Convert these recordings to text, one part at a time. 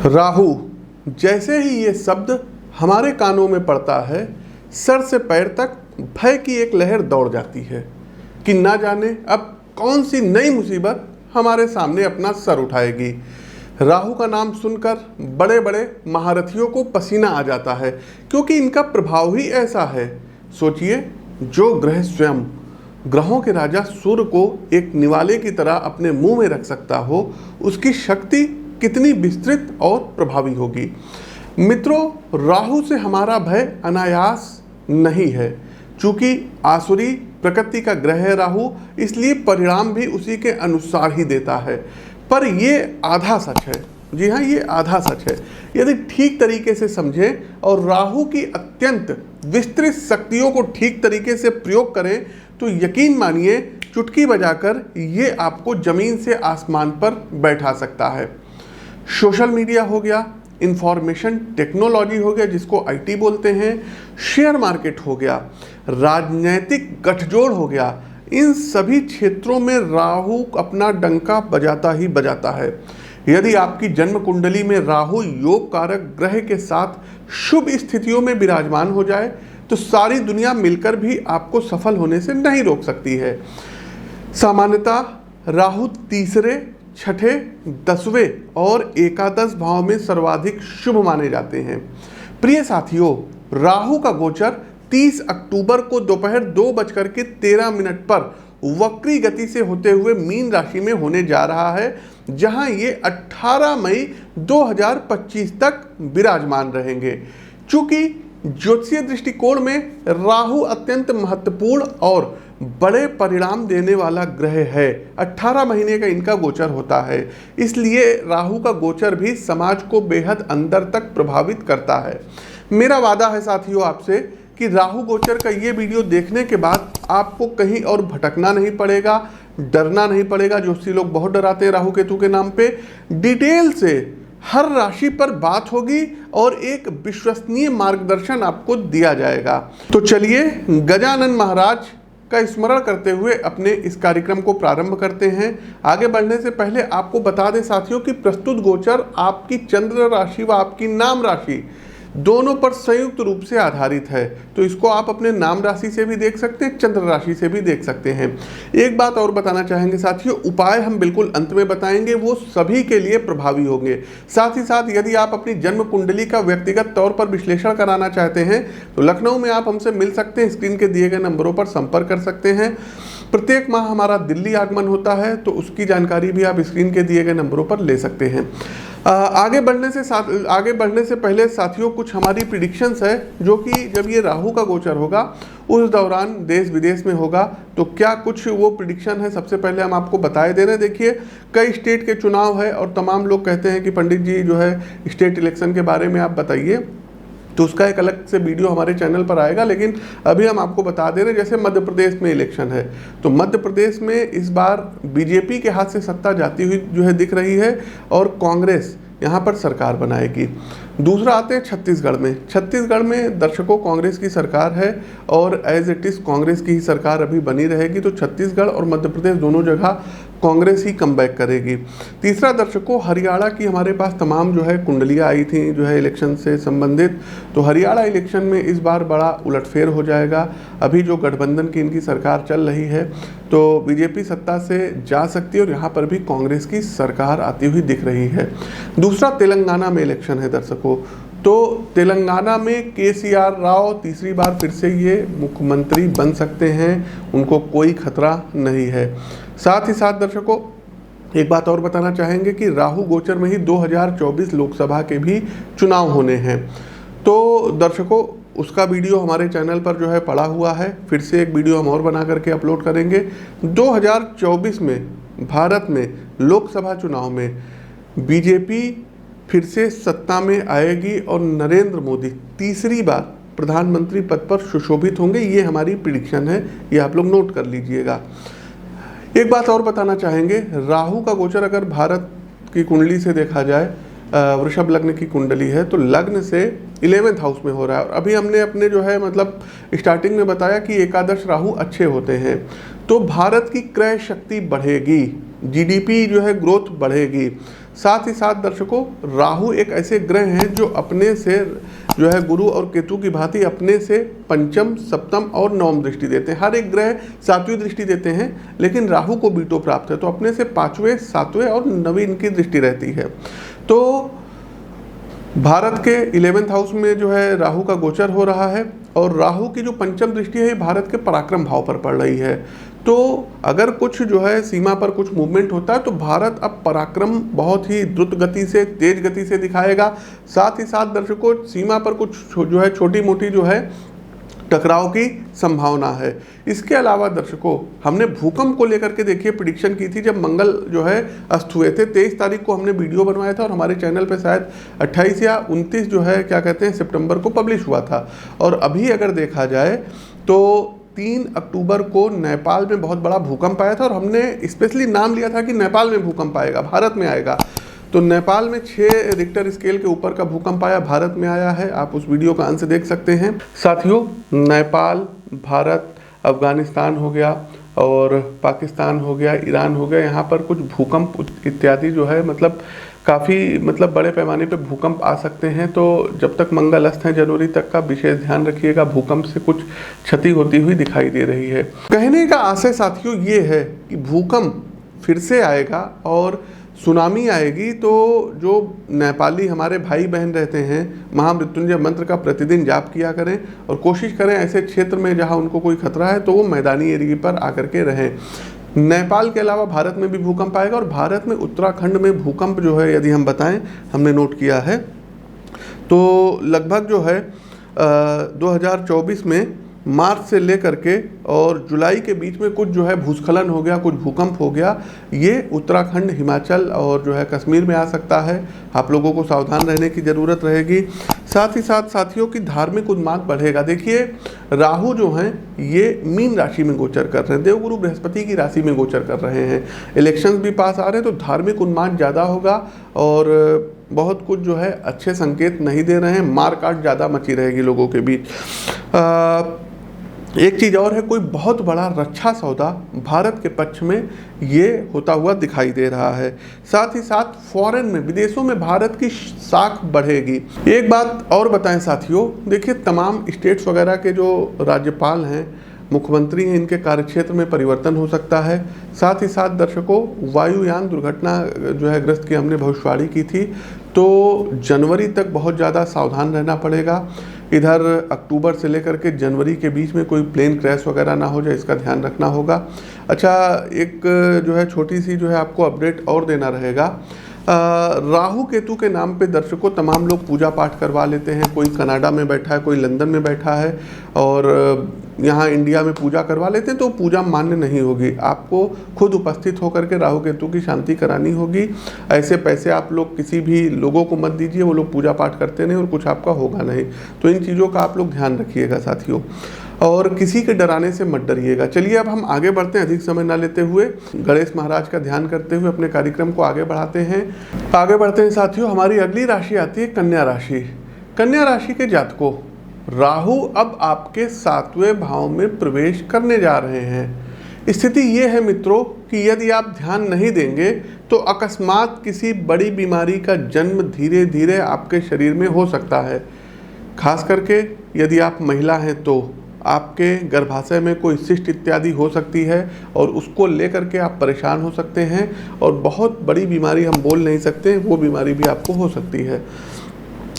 राहु, जैसे ही ये शब्द हमारे कानों में पड़ता है, सर से पैर तक भय की एक लहर दौड़ जाती है कि ना जाने अब कौन सी नई मुसीबत हमारे सामने अपना सर उठाएगी। राहु का नाम सुनकर बड़े बड़े महारथियों को पसीना आ जाता है, क्योंकि इनका प्रभाव ही ऐसा है। सोचिए, जो ग्रह स्वयं ग्रहों के राजा सूर्य को एक निवाले की तरह अपने मुंह में रख सकता हो, उसकी शक्ति कितनी विस्तृत और प्रभावी होगी। मित्रों, राहु से हमारा भय अनायास नहीं है। चूंकि आसुरी प्रकृति का ग्रह है राहु, इसलिए परिणाम भी उसी के अनुसार ही देता है। पर ये आधा सच है। जी हाँ, ये आधा सच है। यदि ठीक तरीके से समझें और राहु की अत्यंत विस्तृत शक्तियों को ठीक तरीके से प्रयोग करें तो यकीन मानिए, चुटकी बजाकर ये आपको जमीन से आसमान पर बैठा सकता है। सोशल मीडिया हो गया, इंफॉर्मेशन टेक्नोलॉजी हो गया जिसको आईटी बोलते हैं, शेयर मार्केट हो गया, राजनीतिक गठजोड़ हो गया, इन सभी क्षेत्रों में राहु अपना डंका बजाता ही बजाता है। यदि आपकी जन्म कुंडली में राहु योग कारक ग्रह के साथ शुभ स्थितियों में विराजमान हो जाए तो सारी दुनिया मिलकर भी आपको सफल होने से नहीं रोक सकती है। सामान्यतः राहु तीसरे, छठे, 10वें और एकादश भाव में सर्वाधिक शुभ माने जाते हैं। प्रिय साथियों, राहु का गोचर 30 अक्टूबर को दोपहर 2:13 पर वक्री गति से होते हुए मीन राशि में होने जा रहा है, जहां ये 18 मई 2025 तक विराजमान रहेंगे। चूंकि ज्योतिषीय दृष्टिकोण में राहु अत्यंत महत्वपूर्ण और बड़े परिणाम देने वाला ग्रह है, 18 महीने का इनका गोचर होता है, इसलिए राहु का गोचर भी समाज को बेहद अंदर तक प्रभावित करता है। मेरा वादा है साथियों आपसे कि राहु गोचर का ये वीडियो देखने के बाद आपको कहीं और भटकना नहीं पड़ेगा, डरना नहीं पड़ेगा। ज्योतिषी लोग बहुत डराते हैं राहु केतु के नाम पे। डिटेल से हर राशि पर बात होगी और एक विश्वसनीय मार्गदर्शन आपको दिया जाएगा। तो चलिए गजानन महाराज का स्मरण करते हुए अपने इस कार्यक्रम को प्रारंभ करते हैं। आगे बढ़ने से पहले आपको बता दें साथियों कि प्रस्तुत गोचर आपकी चंद्र राशि व आपकी नाम राशि दोनों पर संयुक्त रूप से आधारित है। तो इसको आप अपने नाम राशि से भी देख सकते हैं, चंद्र राशि से भी देख सकते हैं। एक बात और बताना चाहेंगे साथियों, उपाय हम बिल्कुल अंत में बताएंगे, वो सभी के लिए प्रभावी होंगे। साथ ही साथ यदि आप अपनी जन्म कुंडली का व्यक्तिगत तौर पर विश्लेषण कराना चाहते हैं तो लखनऊ में आप हमसे मिल सकते हैं, स्क्रीन के दिए गए नंबरों पर संपर्क कर सकते हैं। प्रत्येक माह हमारा दिल्ली आगमन होता है, तो उसकी जानकारी भी आप स्क्रीन के दिए गए नंबरों पर ले सकते हैं। आगे बढ़ने से पहले साथियों कुछ हमारी प्रिडिक्शंस है, जो कि जब ये राहु का गोचर होगा उस दौरान देश विदेश में होगा, तो क्या कुछ वो प्रिडिक्शन है सबसे पहले हम आपको बताए दे रहे हैं। देखिए, कई स्टेट के चुनाव है और तमाम लोग कहते हैं कि पंडित जी जो है स्टेट इलेक्शन के बारे में आप बताइए, तो उसका एक अलग से वीडियो हमारे चैनल पर आएगा। लेकिन अभी हम आपको बता दे रहे हैं, जैसे मध्य प्रदेश में इलेक्शन है, तो मध्य प्रदेश में इस बार बीजेपी के हाथ से सत्ता जाती हुई जो है दिख रही है और कांग्रेस यहाँ पर सरकार बनाएगी। दूसरा आते हैं छत्तीसगढ़ में। छत्तीसगढ़ में दर्शकों कांग्रेस की सरकार है और एज इट इज़ कांग्रेस की ही सरकार अभी बनी रहेगी, तो छत्तीसगढ़ और मध्य प्रदेश दोनों जगह कांग्रेस ही कमबैक करेगी। तीसरा दर्शकों, हरियाणा की हमारे पास तमाम जो है कुंडलियाँ आई थी जो है इलेक्शन से संबंधित, तो हरियाणा इलेक्शन में इस बार बड़ा उलटफेर हो जाएगा। अभी जो गठबंधन की इनकी सरकार चल रही है, तो बीजेपी सत्ता से जा सकती है और यहाँ पर भी कांग्रेस की सरकार आती हुई दिख रही है। दूसरा तेलंगाना में इलेक्शन है दर्शकों, तो तेलंगाना में केसीआर राव तीसरी बार फिर से ये मुख्यमंत्री बन सकते हैं, उनको कोई खतरा नहीं है। साथ ही साथ दर्शकों एक बात और बताना चाहेंगे कि राहु गोचर में ही 2024 लोकसभा के भी चुनाव होने हैं। तो दर्शकों उसका वीडियो हमारे चैनल पर जो है पड़ा हुआ है, फिर से एक वीडियो हम और बना करके अपलोड करेंगे। 2024 में भारत में लोकसभा चुनाव में बीजेपी फिर से सत्ता में आएगी और नरेंद्र मोदी तीसरी बार प्रधानमंत्री पद पर सुशोभित होंगे। ये हमारी प्रिडिक्शन है, ये आप लोग नोट कर लीजिएगा। एक बात और बताना चाहेंगे, राहु का गोचर अगर भारत की कुंडली से देखा जाए, वृषभ लग्न की कुंडली है, तो लग्न से 11वें हाउस में हो रहा है। और अभी हमने अपने जो है मतलब स्टार्टिंग में बताया कि एकादश राहु अच्छे होते हैं, तो भारत की क्रय शक्ति बढ़ेगी, जीडीपी जो है ग्रोथ बढ़ेगी। साथ ही साथ दर्शकों, राहु एक ऐसे ग्रह हैं जो अपने से जो है गुरु और केतु की भांति अपने से पंचम, सप्तम और नवम दृष्टि देते हैं। हर एक ग्रह सातवीं दृष्टि देते हैं, लेकिन राहु को बीटो प्राप्त है, तो अपने से पांचवें, सातवें और नवीं इनकी दृष्टि रहती है। तो भारत के 11वें हाउस में जो है राहु का गोचर हो रहा है, और राहु की जो पंचम दृष्टि है ये भारत के पराक्रम भाव पर पड़ रही है। तो अगर कुछ जो है सीमा पर कुछ मूवमेंट होता है तो भारत अब पराक्रम बहुत ही द्रुत गति से, तेज गति से दिखाएगा। साथ ही साथ दर्शकों, सीमा पर कुछ जो है छोटी मोटी जो है टकराव की संभावना है। इसके अलावा दर्शकों, हमने भूकंप को लेकर के देखिए प्रिडिक्शन की थी जब मंगल जो है अस्त हुए थे। 23 तारीख को हमने वीडियो बनवाया था और हमारे चैनल पे शायद 28 या 29 जो है क्या कहते हैं सितंबर को पब्लिश हुआ था। और अभी अगर देखा जाए तो 3 अक्टूबर को नेपाल में बहुत बड़ा भूकंप आया था, और हमने स्पेशली नाम लिया था कि नेपाल में भूकंप आएगा, भारत में आएगा। तो नेपाल में 6 रिक्टर स्केल के ऊपर का भूकंप आया, भारत में आया है। आप उस वीडियो का अंत से देख सकते हैं। साथियों, नेपाल, भारत, अफगानिस्तान हो गया और पाकिस्तान हो गया, ईरान हो गया, यहाँ पर कुछ भूकंप इत्यादि जो है काफ़ी बड़े पैमाने पे भूकंप आ सकते हैं। तो जब तक मंगल अस्त है जनवरी तक का विशेष ध्यान रखिएगा, भूकंप से कुछ क्षति होती हुई दिखाई दे रही है। कहने का आशय साथियों ये है कि भूकंप फिर से आएगा और सुनामी आएगी, तो जो नेपाली हमारे भाई बहन रहते हैं, महामृत्युंजय मंत्र का प्रतिदिन जाप किया करें और कोशिश करें ऐसे क्षेत्र में जहां उनको कोई खतरा है तो वो मैदानी एरिया पर आकर के रहें। नेपाल के अलावा भारत में भी भूकंप आएगा, और भारत में उत्तराखंड में भूकंप जो है यदि हम बताएं, हमने नोट किया है तो लगभग जो है 2024 में मार्च से लेकर के और जुलाई के बीच में कुछ जो है भूस्खलन हो गया, कुछ भूकंप हो गया। ये उत्तराखंड, हिमाचल और जो है कश्मीर में आ सकता है। आप लोगों को सावधान रहने की ज़रूरत रहेगी। साथ ही साथ साथियों की धार्मिक उन्माद बढ़ेगा। देखिए, राहु जो हैं ये मीन राशि में गोचर कर रहे हैं, देवगुरु बृहस्पति की राशि में गोचर कर रहे हैं। इलेक्शंस भी पास आ रहे हैं, तो धार्मिक उन्माद ज़्यादा होगा और बहुत कुछ जो है अच्छे संकेत नहीं दे रहे हैं। मार काट ज़्यादा मची रहेगी लोगों के बीच। एक चीज़ और है, कोई बहुत बड़ा रक्षा सौदा भारत के पक्ष में ये होता हुआ दिखाई दे रहा है। साथ ही साथ फॉरेन में, विदेशों में भारत की साख बढ़ेगी। एक बात और बताएं साथियों, देखिए तमाम स्टेट्स वगैरह के जो राज्यपाल हैं, मुख्यमंत्री हैं, इनके कार्यक्षेत्र में परिवर्तन हो सकता है। साथ ही साथ दर्शकों, वायुयान दुर्घटना जो है ग्रस्त की हमने भविष्यवाणी की थी, तो जनवरी तक बहुत ज़्यादा सावधान रहना पड़ेगा। इधर अक्टूबर से लेकर के जनवरी के बीच में कोई प्लेन क्रैश वगैरह ना हो जाए, इसका ध्यान रखना होगा। अच्छा, एक जो है छोटी सी जो है आपको अपडेट और देना रहेगा। राहु केतु के नाम पे दर्शकों तमाम लोग पूजा पाठ करवा लेते हैं। कोई कनाडा में बैठा है, कोई लंदन में बैठा है और यहाँ इंडिया में पूजा करवा लेते हैं, तो पूजा मान्य नहीं होगी। आपको खुद उपस्थित होकर के राहु केतु की शांति करानी होगी। ऐसे पैसे आप लोग किसी भी लोगों को मत दीजिए, वो लोग पूजा पाठ करते नहीं और कुछ आपका होगा नहीं। तो इन चीज़ों का आप लोग ध्यान रखिएगा साथियों, और किसी के डराने से मत डरिएगा। चलिए अब हम आगे बढ़ते हैं, अधिक समय ना लेते हुए गणेश महाराज का ध्यान करते हुए अपने कार्यक्रम को आगे बढ़ाते हैं। आगे बढ़ते हैं साथियों, हमारी अगली राशि आती है कन्या राशि। कन्या राशि के जातकों, राहु अब आपके 7वें भाव में प्रवेश करने जा रहे हैं। स्थिति ये है मित्रों कि यदि आप ध्यान नहीं देंगे तो अकस्मात किसी बड़ी बीमारी का जन्म धीरे धीरे आपके शरीर में हो सकता है। खास करके यदि आप महिला हैं तो आपके गर्भाशय में कोई सिस्ट इत्यादि हो सकती है और उसको लेकर के आप परेशान हो सकते हैं, और बहुत बड़ी बीमारी हम बोल नहीं सकते, वो बीमारी भी आपको हो सकती है।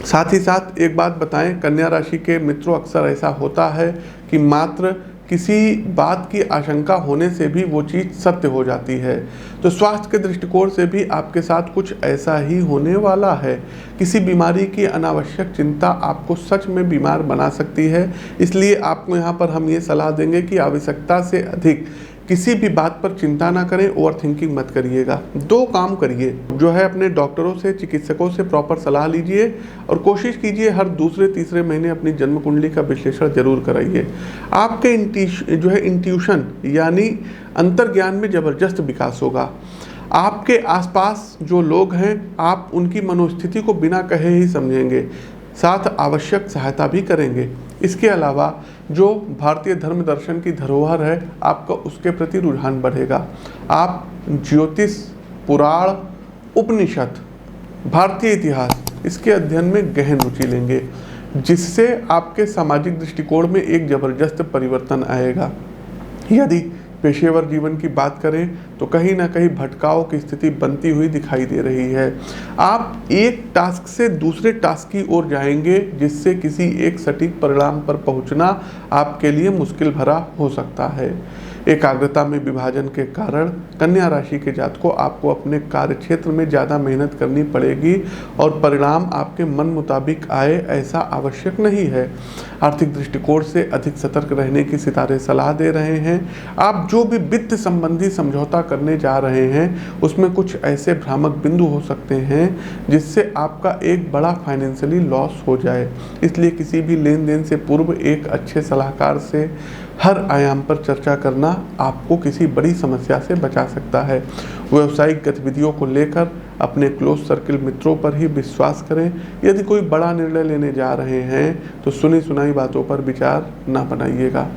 साथ ही साथ एक बात बताएं, कन्या राशि के मित्रों, अक्सर ऐसा होता है कि मात्र किसी बात की आशंका होने से भी वो चीज़ सत्य हो जाती है। तो स्वास्थ्य के दृष्टिकोण से भी आपके साथ कुछ ऐसा ही होने वाला है। किसी बीमारी की अनावश्यक चिंता आपको सच में बीमार बना सकती है। इसलिए आपको यहाँ पर हम ये सलाह देंगे कि आवश्यकता से अधिक किसी भी बात पर चिंता ना करें, ओवर थिंकिंग मत करिएगा। 2 काम करिए, जो है अपने डॉक्टरों से, चिकित्सकों से प्रॉपर सलाह लीजिए और कोशिश कीजिए हर दूसरे तीसरे महीने अपनी जन्म कुंडली का विश्लेषण जरूर कराइए। आपके इंट्यूशन यानी अंतर्ज्ञान में ज़बरदस्त विकास होगा। आपके आसपास जो लोग हैं, आप उनकी मनोस्थिति को बिना कहे ही समझेंगे, साथ आवश्यक सहायता भी करेंगे। इसके अलावा जो भारतीय धर्म दर्शन की धरोहर है, आपका उसके प्रति रुझान बढ़ेगा। आप ज्योतिष, पुराण उपनिषद, भारतीय इतिहास, इसके अध्ययन में गहन रुचि लेंगे, जिससे आपके सामाजिक दृष्टिकोण में एक जबरदस्त परिवर्तन आएगा। यदि पेशेवर जीवन की बात करें तो कहीं ना कहीं भटकाव की स्थिति बनती हुई दिखाई दे रही है। आप एक टास्क से दूसरे टास्क की ओर जाएंगे, जिससे किसी एक सटीक परिणाम पर पहुंचना आपके लिए मुश्किल भरा हो सकता है। एकाग्रता में विभाजन के कारण कन्या राशि के जातकों आपको अपने कार्य क्षेत्र में ज़्यादा मेहनत करनी पड़ेगी और परिणाम आपके मन मुताबिक आए ऐसा आवश्यक नहीं है। आर्थिक दृष्टिकोण से अधिक सतर्क रहने की सितारे सलाह दे रहे हैं। आप जो भी वित्त संबंधी समझौता करने जा रहे हैं उसमें कुछ ऐसे भ्रामक बिंदु हो सकते हैं जिससे आपका एक बड़ा फाइनेंशियली लॉस हो जाए। इसलिए किसी भी लेन देन से पूर्व एक अच्छे सलाहकार से हर आयाम पर चर्चा करना आपको किसी बड़ी समस्या से बचा सकता है। व्यावसायिक गतिविधियों को लेकर अपने क्लोज सर्किल मित्रों पर ही विश्वास करें। यदि कोई बड़ा निर्णय लेने जा रहे हैं तो सुनी सुनाई बातों पर विचार ना बनाइएगा।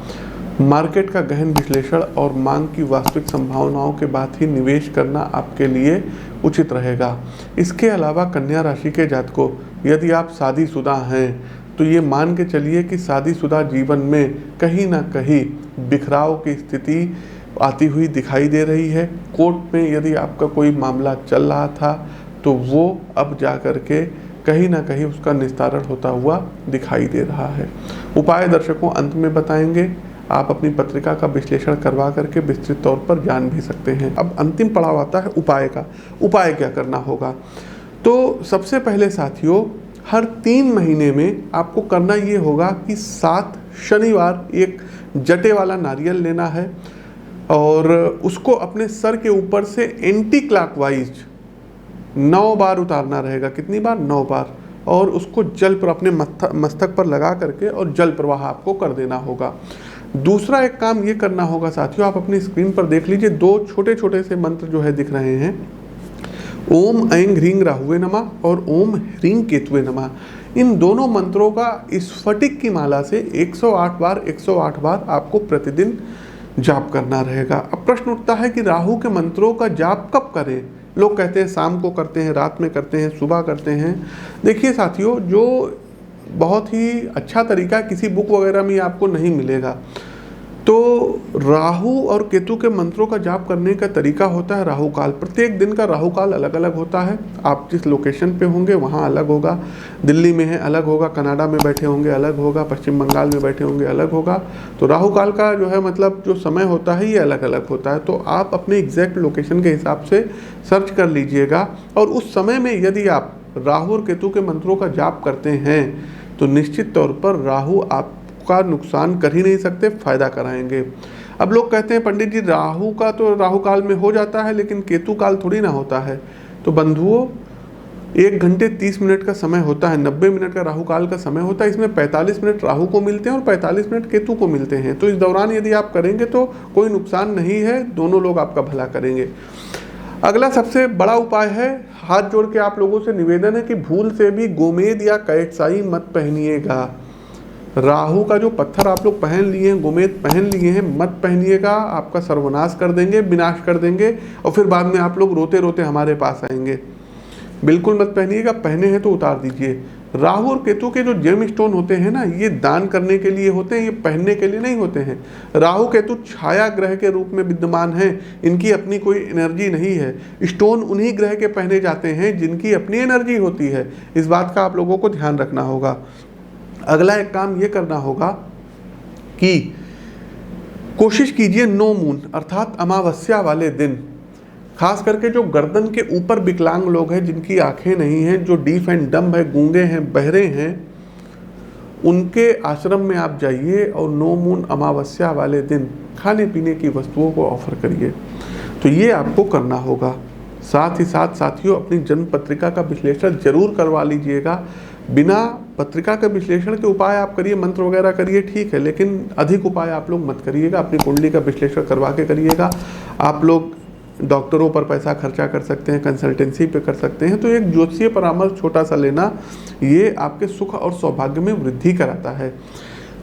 मार्केट का गहन विश्लेषण और मांग की वास्तविक संभावनाओं के बाद ही निवेश करना आपके लिए उचित रहेगा। इसके अलावा कन्या राशि के जातकों, यदि आप शादीशुदा हैं तो ये मान के चलिए कि शादीशुदा जीवन में कहीं ना कहीं बिखराव की स्थिति आती हुई दिखाई दे रही है। कोर्ट में यदि आपका कोई मामला चल रहा था तो वो अब जा कर के कहीं ना कहीं उसका निस्तारण होता हुआ दिखाई दे रहा है। उपाय दर्शकों अंत में बताएंगे। आप अपनी पत्रिका का विश्लेषण करवा करके विस्तृत तौर पर जान भी सकते हैं। अब अंतिम पड़ाव आता है उपाय का। उपाय क्या करना होगा? तो सबसे पहले साथियों, हर 3 महीने में आपको करना ये होगा कि 7 शनिवार एक जटे वाला नारियल लेना है और उसको अपने सर के ऊपर से एंटी क्लॉकवाइज 9 बार उतारना रहेगा। कितनी बार? 9 बार। और उसको जल पर अपने मस्तक पर लगा करके और जल प्रवाह आपको कर देना होगा। दूसरा एक काम ये करना होगा साथियों, आप अपनी स्क्रीन पर देख लीजिए 2 छोटे छोटे से मंत्र जो है दिख रहे हैं। ओम ऐं ह्रीं राहुवे नमः और ओम ह्रीं केतुवे नमः। इन दोनों मंत्रों का स्फटिक की माला से 108 बार आपको प्रतिदिन जाप करना रहेगा। अब प्रश्न उठता है कि राहु के मंत्रों का जाप कब करें? लोग कहते हैं शाम को करते हैं, रात में करते हैं, सुबह करते हैं। देखिए साथियों, जो बहुत ही अच्छा तरीका किसी बुक वगैरह में आपको नहीं मिलेगा। तो राहु और केतु के मंत्रों का जाप करने का तरीका होता है राहु काल। प्रत्येक दिन का राहु काल अलग अलग होता है। आप जिस लोकेशन पे होंगे वहाँ अलग होगा। दिल्ली में है अलग होगा, कनाडा में बैठे होंगे अलग होगा, पश्चिम बंगाल में बैठे होंगे अलग होगा। तो राहु काल का जो है मतलब जो समय होता है ये अलग अलग होता है। तो आप अपने एग्जैक्ट लोकेशन के हिसाब से सर्च कर लीजिएगा और उस समय में यदि आप राहु और केतु के मंत्रों का जाप करते हैं तो निश्चित तौर पर राहु आपका नुकसान कर ही नहीं सकते, फायदा कराएंगे। अब लोग कहते हैं पंडित जी राहु का तो राहु काल में हो जाता है लेकिन केतु काल थोड़ी ना होता है। तो बंधुओं 1 घंटे 30 मिनट का समय होता है, 90 मिनट का राहु काल का समय होता है। इसमें 45 मिनट राहु को मिलते हैं और 45 मिनट केतु को मिलते हैं। तो इस दौरान यदि आप करेंगे तो कोई नुकसान नहीं है, दोनों लोग आपका भला करेंगे। अगला सबसे बड़ा उपाय है, हाथ जोड़ के आप लोगों से निवेदन है कि भूल से भी गोमेद या कैटसाई मत पहनिएगा। राहु का जो पत्थर आप लोग पहन लिए हैं, गोमेद पहन लिए हैं, मत पहनिएगा। आपका सर्वनाश कर देंगे, विनाश कर देंगे और फिर बाद में आप लोग रोते रोते हमारे पास आएंगे। बिल्कुल मत पहनिएगा, पहने हैं तो उतार दीजिए। राहु और केतु के जो जेम स्टोन होते हैं ना, ये दान करने के लिए होते हैं, ये पहनने के लिए नहीं होते हैं। राहु केतु छाया ग्रह के रूप में विद्यमान हैं, इनकी अपनी कोई एनर्जी नहीं है। स्टोन उन्हीं ग्रह के पहने जाते हैं जिनकी अपनी एनर्जी होती है। इस बात का आप लोगों को ध्यान रखना होगा। अगला एक काम ये करना होगा कि कोशिश कीजिए नो मून अर्थात अमावस्या वाले दिन, खास करके जो गर्दन के ऊपर विकलांग लोग हैं, जिनकी आंखें नहीं हैं, जो डीफ एंड डम्ब है, गूंगे हैं, बहरे हैं, उनके आश्रम में आप जाइए और नो मून अमावस्या वाले दिन खाने पीने की वस्तुओं को ऑफर करिए। तो ये आपको करना होगा। साथ ही साथ साथियों अपनी जन्म पत्रिका का विश्लेषण जरूर करवा लीजिएगा। बिना पत्रिका के विश्लेषण के उपाय आप करिए, मंत्र वगैरह करिए, ठीक है, लेकिन अधिक उपाय आप लोग मत करिएगा। अपनी कुंडली का विश्लेषण करवा के करिएगा। आप लोग डॉक्टरों पर पैसा खर्चा कर सकते हैं, कंसल्टेंसी पे कर सकते हैं। तो एक ज्योतिषीय परामर्श छोटा सा लेना, ये आपके सुख और सौभाग्य में वृद्धि कराता है।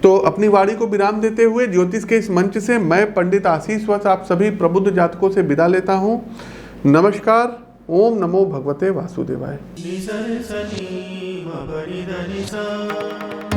तो अपनी वाणी को विराम देते हुए ज्योतिष के इस मंच से मैं पंडित आशीष वत्स आप सभी प्रबुद्ध जातकों से विदा लेता हूँ। नमस्कार। ओम नमो भगवते वासुदेवाय। नि सा रे सा नि म प नि ध नि सा।